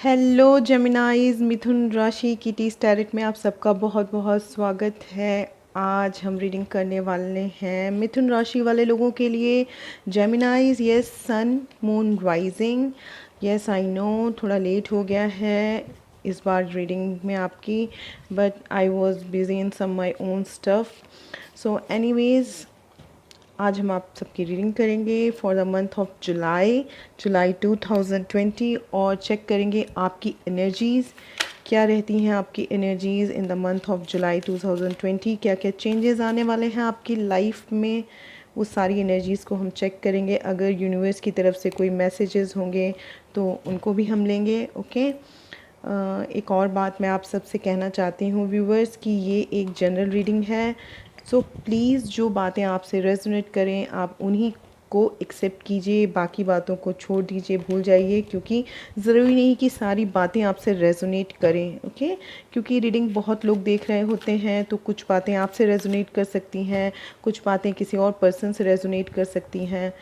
Hello जेमिनाइज, मिथुन राशि की T स्टैरेट में आप सबका बहुत बहुत स्वागत है। आज हम रीडिंग करने वाले हैं मिथुन राशि वाले लोगों के लिए। Geminis, yes, sun moon rising. Yes I know थोड़ा लेट हो गया है इस बार रीडिंग में आपकी, but I was busy in some my own stuff. So anyways, आज हम आप सबकी रीडिंग करेंगे for the month of July 2020 और चेक करेंगे आपकी एनर्जीज़ क्या रहती हैं। आपकी energies in the month of July 2020, क्या क्या चेंजेस आने वाले हैं आपकी लाइफ में, वो सारी एनर्जीज़ को हम चेक करेंगे। अगर यूनिवर्स की तरफ से कोई मैसेजेस होंगे तो उनको भी हम लेंगे। ओके। एक और बात मैं आप सबसे कहना चाहती हूँ व्यूवर्स कि ये एक जनरल रीडिंग है। सो प्लीज़ जो बातें आपसे रेजोनेट करें आप उन्हीं को एक्सेप्ट कीजिए, बाकी बातों को छोड़ दीजिए, भूल जाइए, क्योंकि ज़रूरी नहीं कि सारी बातें आपसे रेजोनेट करें। ओके। क्योंकि रीडिंग बहुत लोग देख रहे होते हैं तो कुछ बातें आपसे रेजोनेट कर सकती हैं, कुछ बातें किसी और पर्सन से रेजोनेट कर सकती हैं।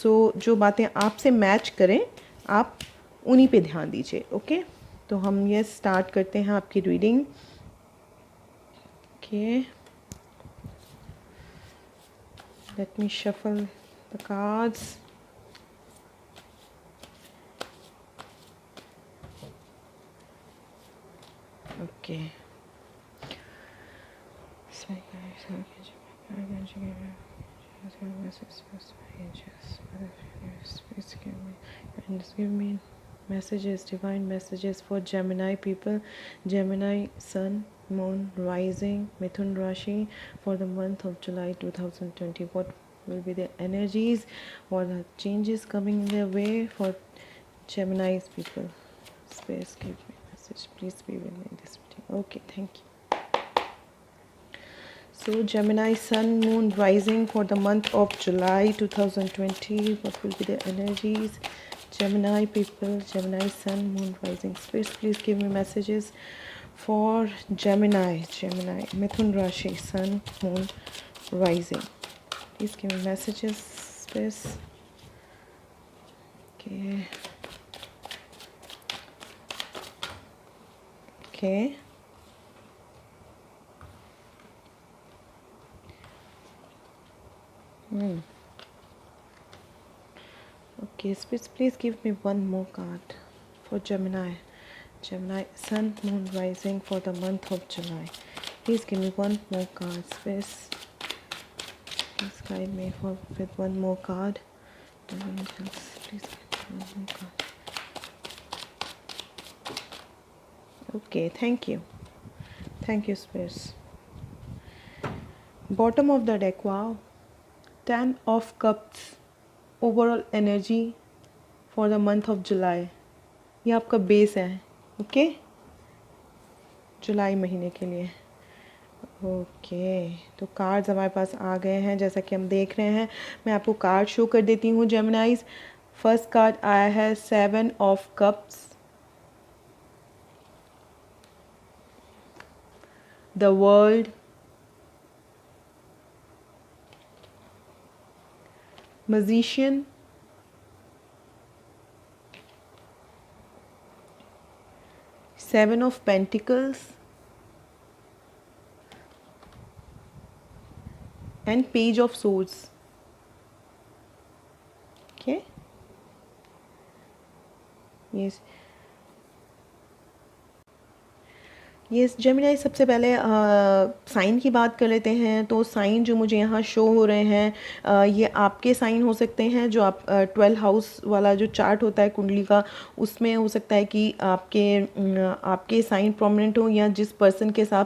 सो जो बातें आपसे मैच करें आप उन्हीं पे ध्यान दीजिए। ओके। तो हम ये स्टार्ट करते हैं आपकी reading. Okay, let me shuffle the cards. Okay. Give me messages, divine messages for Gemini people. Gemini sun, moon, rising, Mithun Rashi for the month of July 2020. What will be the energies or the changes coming in their way for Gemini's people? Space, give me message. Please be with me in this meeting. Okay, thank you. So Gemini sun, moon, rising for the month of July 2020. What will be the energies? Gemini people, Gemini sun, moon, rising. Spirits, please give me messages for Gemini, Mithun Rashi, sun, moon, rising. Please give me messages, spirits. Okay. Okay. Okay, spirits, please give me one more card for Gemini. Gemini sun, moon, rising for the month of July. Please give me one more card, spirits. Please guide me with one more card. Please give me one more card. Okay, thank you. Thank you, spirits. Bottom of the deck, wow. 10 of Cups. Overall energy for the month of July. ये आपका base है, okay, जुलाई महीने के लिए। Okay, तो cards हमारे पास आ गए हैं जैसा कि हम देख रहे हैं। मैं आपको कार्ड शो कर देती हूँ जेमिनाइज। फर्स्ट कार्ड आया है 7 of cups, the world, magician, seven of pentacles and page of swords. Okay, yes yes Gemini, सबसे पहले साइन की बात कर लेते हैं। तो साइन जो मुझे यहाँ शो हो रहे हैं ये आपके साइन हो सकते हैं। जो आप 12 हाउस वाला जो चार्ट होता है कुंडली का, उसमें हो सकता है कि आपके साइन प्रोमिनेंट हो, या जिस पर्सन के साथ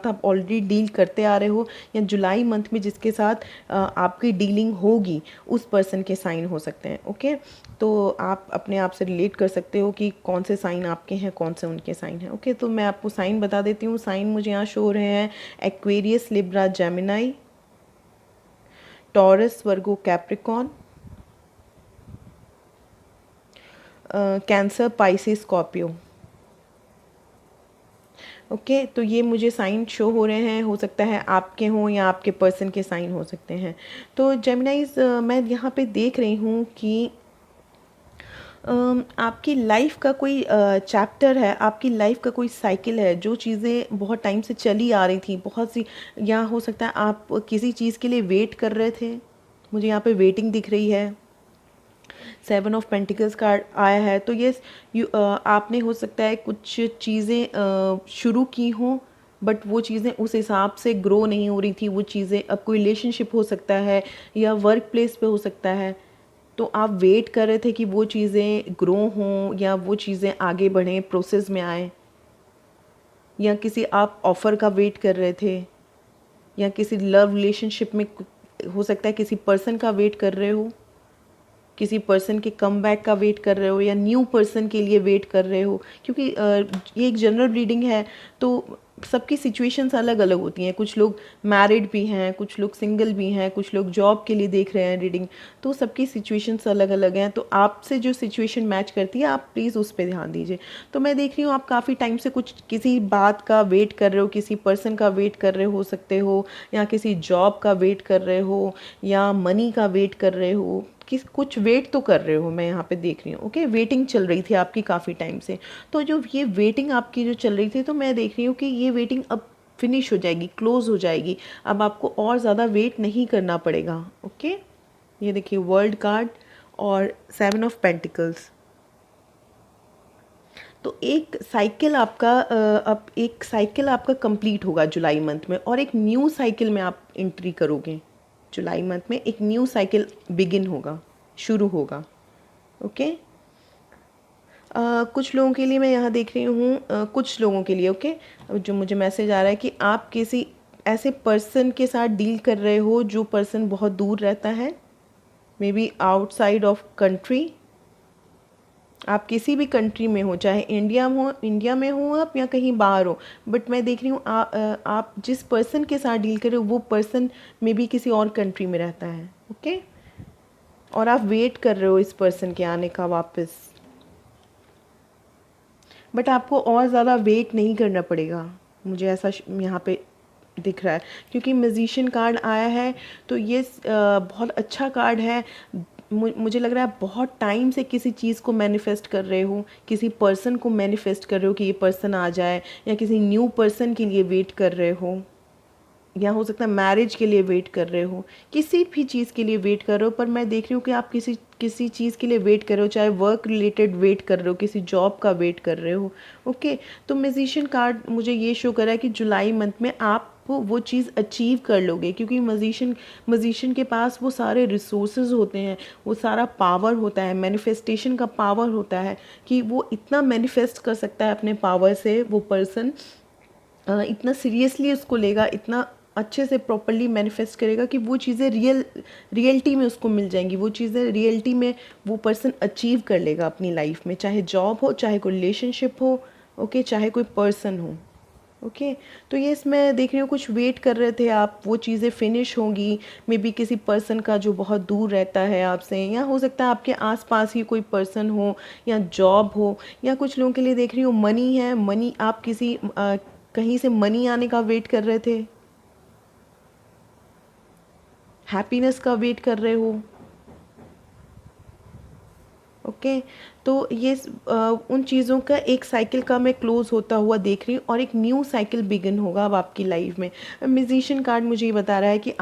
आप ऑलरेडी डील करते आ रहे हो, या जुलाई मंथ में जिसके साथ आपकी डीलिंग होगी उस पर्सन के साइन हो सकते हैं। ओके, तो आप अपने आप से रिलेट कर सकते हो कि कौन से साइन आपके हैं, कौन से उनके साइन हैं। ओके, तो मैं आपको साइन बता देती हूँ। साइन मुझे यहाँ शो हो रहे हैं Aquarius, Libra, Gemini, Taurus, Virgo, Capricorn, Cancer, Pisces, Scorpio. Okay, तो ये मुझे साइन शो हो रहे हैं। हो सकता है आपके हों या आपके पर्सन के साइन हो सकते हैं। तो जेमिनाइज मैं यहाँ पे देख रही हूँ कि आपकी लाइफ का कोई चैप्टर है, आपकी लाइफ का कोई साइकिल है, जो चीज़ें बहुत टाइम से चली आ रही थी, बहुत सी, या हो सकता है आप किसी चीज़ के लिए वेट कर रहे थे। मुझे यहाँ पे वेटिंग दिख रही है। 7 ऑफ पेंटिकल्स कार्ड आया है, तो ये आपने हो सकता है कुछ चीज़ें शुरू की हों, बट वो चीज़ें उस हिसाब से ग्रो नहीं हो रही थी। वो चीज़ें, अब कोई रिलेशनशिप हो सकता है या वर्क प्लेस पे हो सकता है, तो आप वेट कर रहे थे कि वो चीज़ें ग्रो हों या वो चीज़ें आगे बढ़ें, प्रोसेस में आए, या किसी आप ऑफ़र का वेट कर रहे थे, या किसी लव रिलेशनशिप में हो सकता है किसी पर्सन का वेट कर रहे हो, किसी पर्सन के कमबैक का वेट कर रहे हो, या न्यू पर्सन के लिए वेट कर रहे हो। क्योंकि ये एक जनरल रीडिंग है, तो सबकी सिचुएशंस अलग अलग होती हैं। कुछ लोग मैरिड भी हैं, कुछ लोग सिंगल भी हैं, कुछ लोग जॉब के लिए देख रहे हैं रीडिंग, तो सबकी सिचुएशंस अलग अलग हैं। तो आपसे जो सिचुएशन मैच करती है, आप प्लीज़ उस पर ध्यान दीजिए। तो मैं देख रही हूँ आप काफ़ी टाइम से कुछ किसी बात का वेट कर रहे हो, किसी पर्सन का वेट कर रहे हो सकते हो, या किसी जॉब का वेट कर रहे हो, या मनी का वेट कर रहे हो, किस कुछ वेट तो कर रहे हो, मैं यहाँ पे देख रही हूँ। ओके, वेटिंग चल रही थी आपकी काफ़ी टाइम से। तो जो ये वेटिंग आपकी जो चल रही थी, तो मैं देख रही हूँ कि ये वेटिंग अब फिनिश हो जाएगी, क्लोज हो जाएगी। अब आपको और ज़्यादा वेट नहीं करना पड़ेगा। ओके, ये देखिए वर्ल्ड कार्ड और 7 ऑफ पेंटिकल्स। तो एक साइकिल आपका अब एक साइकिल आपका कंप्लीट होगा जुलाई मंथ में, और एक न्यू साइकिल में आप एंट्री करोगे। जुलाई मंथ में एक न्यू साइकिल बिगिन होगा, शुरू होगा। ओके, कुछ लोगों के लिए मैं यहाँ देख रही हूँ, कुछ लोगों के लिए, ओके, जो मुझे मैसेज आ रहा है कि आप किसी ऐसे पर्सन के साथ डील कर रहे हो जो पर्सन बहुत दूर रहता है, may be outside of country. आप किसी भी कंट्री में हो, चाहे इंडिया में हो आप, या कहीं बाहर हो, बट मैं देख रही हूँ आप जिस पर्सन के साथ डील कर रहे हो वो पर्सन मे बी किसी और कंट्री में रहता है। ओके, और आप वेट कर रहे हो इस पर्सन के आने का वापस, बट आपको और ज़्यादा वेट नहीं करना पड़ेगा, मुझे ऐसा यहाँ पे दिख रहा है। क्योंकि मैजिशियन कार्ड आया है, तो ये बहुत अच्छा कार्ड है। मुझे लग रहा है आप बहुत टाइम से किसी चीज़ को मैनिफेस्ट कर रहे हो, किसी पर्सन को मैनिफेस्ट कर रहे हो कि ये पर्सन आ जाए, या किसी न्यू पर्सन के लिए वेट कर रहे हो, या हो सकता है मैरिज के लिए वेट कर रहे हो, किसी भी चीज़ के लिए वेट कर रहे हो। पर मैं देख रही हूँ कि आप किसी किसी चीज़ के लिए वेट कर रहे हो, चाहे वर्क रिलेटेड वेट कर रहे हो, किसी जॉब का वेट कर रहे हो। ओके, तो मैजिशियन कार्ड मुझे ये शो कर रहा है कि जुलाई मंथ में आप वो चीज़ अचीव कर लोगे। क्योंकि मजिशियन के पास वो सारे रिसोर्सेज होते हैं, वो सारा पावर होता है, मैनिफेस्टेशन का पावर होता है, कि वो इतना मैनिफेस्ट कर सकता है अपने पावर से। वो पर्सन इतना सीरियसली उसको लेगा, इतना अच्छे से प्रॉपरली मैनिफेस्ट करेगा कि वो चीज़ें रियलिटी में उसको मिल जाएंगी। वो चीज़ें रियलिटी में वो पर्सन अचीव कर लेगा अपनी लाइफ में, चाहे जॉब हो, चाहे कोई रिलेशनशिप हो, ओके, चाहे कोई पर्सन हो। ओके, तो ये इसमें देख रही हूँ कुछ वेट कर रहे थे आप, वो चीज़ें फिनिश होंगी। मे बी किसी पर्सन का जो बहुत दूर रहता है आपसे, या हो सकता है आपके आसपास ही कोई पर्सन हो, या जॉब हो, या कुछ लोगों के लिए देख रही हूँ मनी है। मनी, आप किसी कहीं से मनी आने का वेट कर रहे थे, हैप्पीनेस का वेट कर रहे हो। ओके, तो ये उन चीज़ों का एक साइकिल का मैं क्लोज़ होता हुआ देख रही हूँ, और एक न्यू साइकिल बिगिन होगा अब आपकी लाइफ में। म्यूजिशियन कार्ड मुझे ये बता रहा है कि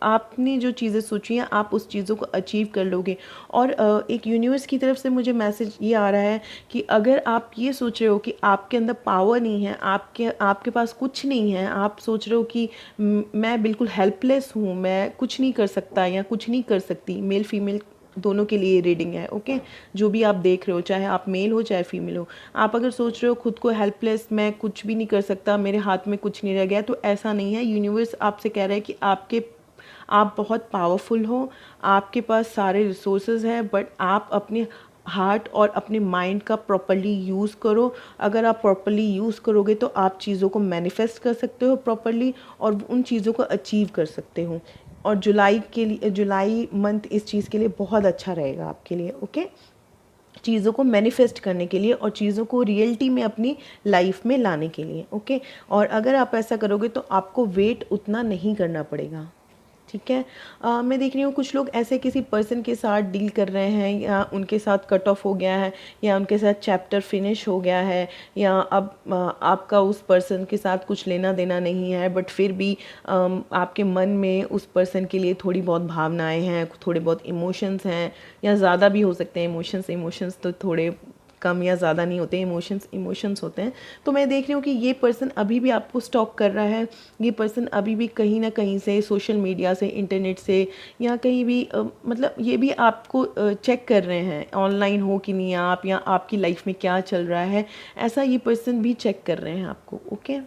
आपने जो चीज़ें सोची हैं, आप उस चीज़ों को अचीव कर लोगे। और एक यूनिवर्स की तरफ से मुझे मैसेज ये आ रहा है कि अगर आप ये सोच रहे हो कि आपके अंदर पावर नहीं है, आपके पास कुछ नहीं है, आप सोच रहे हो कि मैं बिल्कुल हेल्पलेस हूँ, मैं कुछ नहीं कर सकता या कुछ नहीं कर सकती, मेल फीमेल दोनों के लिए रीडिंग है। ओके, जो भी आप देख रहे हो, चाहे आप मेल हो चाहे फीमेल हो, आप अगर सोच रहे हो खुद को हेल्पलेस, मैं कुछ भी नहीं कर सकता, मेरे हाथ में कुछ नहीं रह गया, तो ऐसा नहीं है। यूनिवर्स आपसे कह रहा है कि आप बहुत पावरफुल हो, आपके पास सारे रिसोर्सेज हैं, बट आप अपने हार्ट और अपने माइंड का प्रॉपरली यूज़ करो। अगर आप प्रॉपरली यूज़ करोगे तो आप चीज़ों को मैनिफेस्ट कर सकते हो प्रॉपरली, और उन चीज़ों को अचीव कर सकते हो। और जुलाई मंथ इस चीज़ के लिए बहुत अच्छा रहेगा आपके लिए। ओके, चीज़ों को मैनिफेस्ट करने के लिए और चीज़ों को रियलिटी में अपनी लाइफ में लाने के लिए। ओके, और अगर आप ऐसा करोगे तो आपको वेट उतना नहीं करना पड़ेगा। ठीक है। मैं देख रही हूँ कुछ लोग ऐसे किसी पर्सन के साथ डील कर रहे हैं, या उनके साथ कट ऑफ हो गया है, या उनके साथ चैप्टर फिनिश हो गया है, या अब आपका उस पर्सन के साथ कुछ लेना देना नहीं है, बट फिर भी आपके मन में उस पर्सन के लिए थोड़ी बहुत भावनाएं हैं, थोड़े बहुत इमोशंस हैं, या ज़्यादा भी हो सकते हैं इमोशंस तो थोड़े कम या ज़्यादा नहीं होते, इमोशंस होते हैं। तो मैं देख रही हूँ कि ये पर्सन अभी भी आपको स्टॉक कर रहा है, ये पर्सन अभी भी कहीं ना कहीं से सोशल मीडिया से, इंटरनेट से, या कहीं भी मतलब ये भी आपको चेक कर रहे हैं ऑनलाइन हो कि नहीं आप, या आपकी लाइफ में क्या चल रहा है, ऐसा ये पर्सन भी चेक कर रहे हैं आपको। Okay,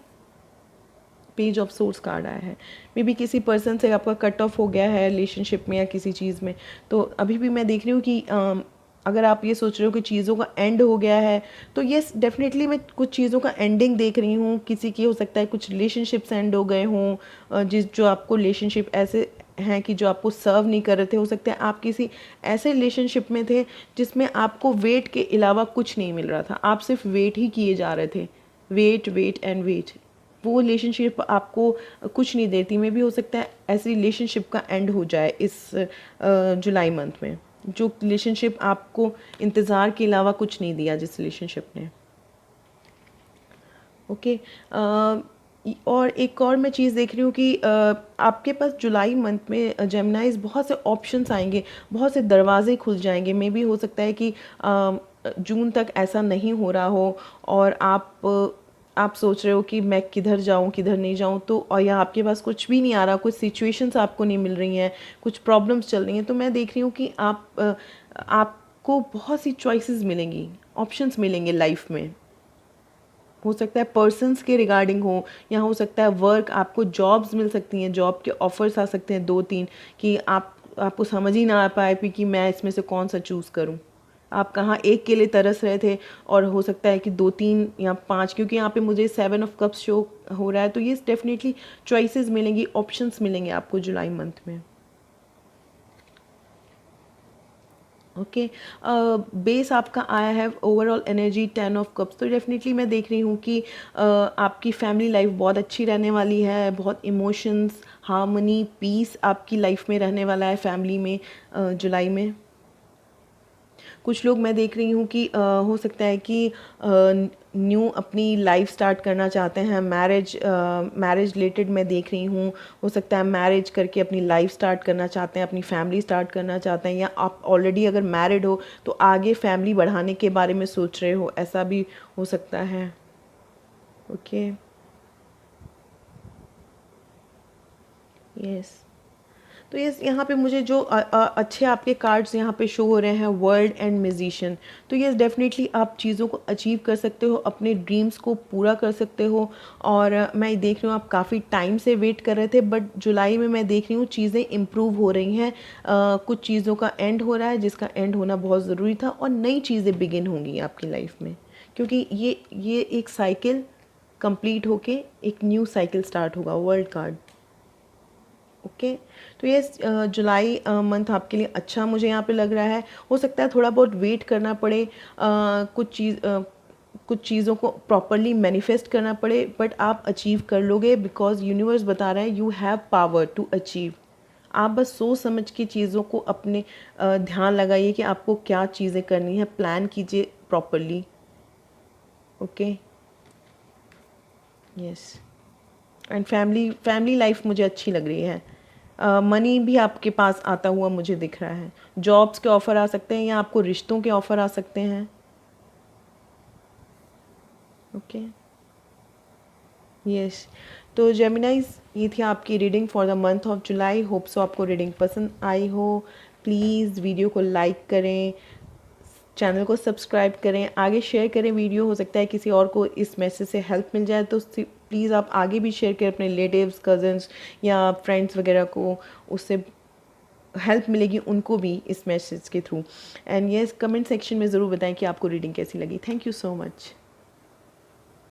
page of source card आया है। मे बी किसी पर्सन से आपका कट ऑफ हो गया है रिलेशनशिप में या किसी चीज़ में, तो अभी भी मैं देख रही हूँ कि अगर आप ये सोच रहे हो कि चीज़ों का एंड हो गया है, तो येस डेफिनेटली मैं कुछ चीज़ों का एंडिंग देख रही हूँ। किसी की हो सकता है कुछ रिलेशनशिप्स एंड हो गए हों, जिस जो आपको रिलेशनशिप ऐसे हैं कि जो आपको सर्व नहीं कर रहे थे। हो सकता है आप किसी ऐसे रिलेशनशिप में थे जिसमें आपको वेट के अलावा कुछ नहीं मिल रहा था, आप सिर्फ वेट ही किए जा रहे थे, वेट वेट एंड वेट। वो रिलेशनशिप आपको कुछ नहीं देती। में भी हो सकता है ऐसी रिलेशनशिप का एंड हो जाए इस जुलाई मंथ में, जो रिलेशनशिप आपको इंतज़ार के अलावा कुछ नहीं दिया जिस रिलेशनशिप ने। ओके, और एक और मैं चीज़ देख रही हूँ कि आपके पास जुलाई मंथ में जेमिनाइज बहुत से ऑप्शंस आएंगे, बहुत से दरवाजे खुल जाएंगे। मे भी हो सकता है कि जून तक ऐसा नहीं हो रहा हो, और आप सोच रहे हो कि मैं किधर जाऊं किधर नहीं जाऊं, तो और या आपके पास कुछ भी नहीं आ रहा, कुछ सिचुएशंस आपको नहीं मिल रही हैं, कुछ प्रॉब्लम्स चल रही हैं। तो मैं देख रही हूँ कि आपको बहुत सी चॉइसेस मिलेंगी, ऑप्शंस मिलेंगे लाइफ में। हो सकता है पर्सन्स के रिगार्डिंग हो, या हो सकता है वर्क, आपको जॉब्स मिल सकती हैं, जॉब के ऑफर्स आ सकते हैं 2-3, कि आपको समझ ही ना आ पाए कि मैं इसमें से कौन सा चूज़ करूं। आप कहाँ एक के लिए तरस रहे थे, और हो सकता है कि 2-3 या 5, क्योंकि यहाँ पे मुझे 7 ऑफ कप्स शो हो रहा है। तो ये डेफिनेटली चॉइसेस मिलेंगी, ऑप्शंस मिलेंगे आपको जुलाई मंथ में। ओके, बेस आपका आया है ओवरऑल एनर्जी 10 ऑफ कप्स। तो डेफिनेटली मैं देख रही हूँ कि आपकी फैमिली लाइफ बहुत अच्छी रहने वाली है, बहुत इमोशंस, हार्मनी, पीस आपकी लाइफ में रहने वाला है फैमिली में जुलाई में। कुछ लोग मैं देख रही हूँ कि हो सकता है कि न्यू अपनी लाइफ स्टार्ट करना चाहते हैं, मैरिज रिलेटेड मैं देख रही हूँ। हो सकता है मैरिज करके अपनी लाइफ स्टार्ट करना चाहते हैं, अपनी फैमिली स्टार्ट करना चाहते हैं, या आप ऑलरेडी अगर मैरिड हो तो आगे फैमिली बढ़ाने के बारे में सोच रहे हो, ऐसा भी हो सकता है। Okay, yes. तो ये यहाँ पे मुझे जो अच्छे आपके कार्ड्स यहाँ पे शो हो रहे हैं, वर्ल्ड एंड म्यूजिशियन। तो ये डेफिनेटली आप चीज़ों को अचीव कर सकते हो, अपने ड्रीम्स को पूरा कर सकते हो। और मैं देख रही हूँ आप काफ़ी टाइम से वेट कर रहे थे, बट जुलाई में मैं देख रही हूँ चीज़ें इम्प्रूव हो रही हैं। कुछ चीज़ों का एंड हो रहा है जिसका एंड होना बहुत ज़रूरी था, और नई चीज़ें बिगिन होंगी आपकी लाइफ में, क्योंकि ये एक साइकिल कंप्लीट होके एक न्यू साइकिल स्टार्ट होगा। World card. ओके, तो ये जुलाई मंथ आपके लिए अच्छा मुझे यहाँ पे लग रहा है। हो सकता है थोड़ा बहुत वेट करना पड़े, कुछ चीज़ों को प्रॉपरली मैनिफेस्ट करना पड़े, बट आप अचीव कर लोगे, बिकॉज यूनिवर्स बता रहा है you have power to achieve. आप बस सोच समझ के चीज़ों को अपने ध्यान लगाइए कि आपको क्या चीज़ें करनी है, प्लान कीजिए properly. Okay, yes. And family life मुझे अच्छी लग रही है। मनी भी आपके पास आता हुआ मुझे दिख रहा है। जॉब्स के ऑफ़र आ सकते हैं, या आपको रिश्तों के ऑफ़र आ सकते हैं। Okay, yes. तो जेमिनाइज, ये थी आपकी reading for the month of July. Hope so आपको रीडिंग पसंद आई हो। प्लीज़ वीडियो को लाइक करें, चैनल को सब्सक्राइब करें, आगे शेयर करें वीडियो। हो सकता है किसी और को इस मैसेज से हेल्प मिल जाए, तो प्लीज़ आप आगे भी शेयर करें अपने रिलेटिव्स, कज़न्स या फ्रेंड्स वगैरह को, उससे हेल्प मिलेगी उनको भी इस मैसेज के through. And yes, comment section में ज़रूर बताएं कि आपको रीडिंग कैसी लगी। Thank you so much.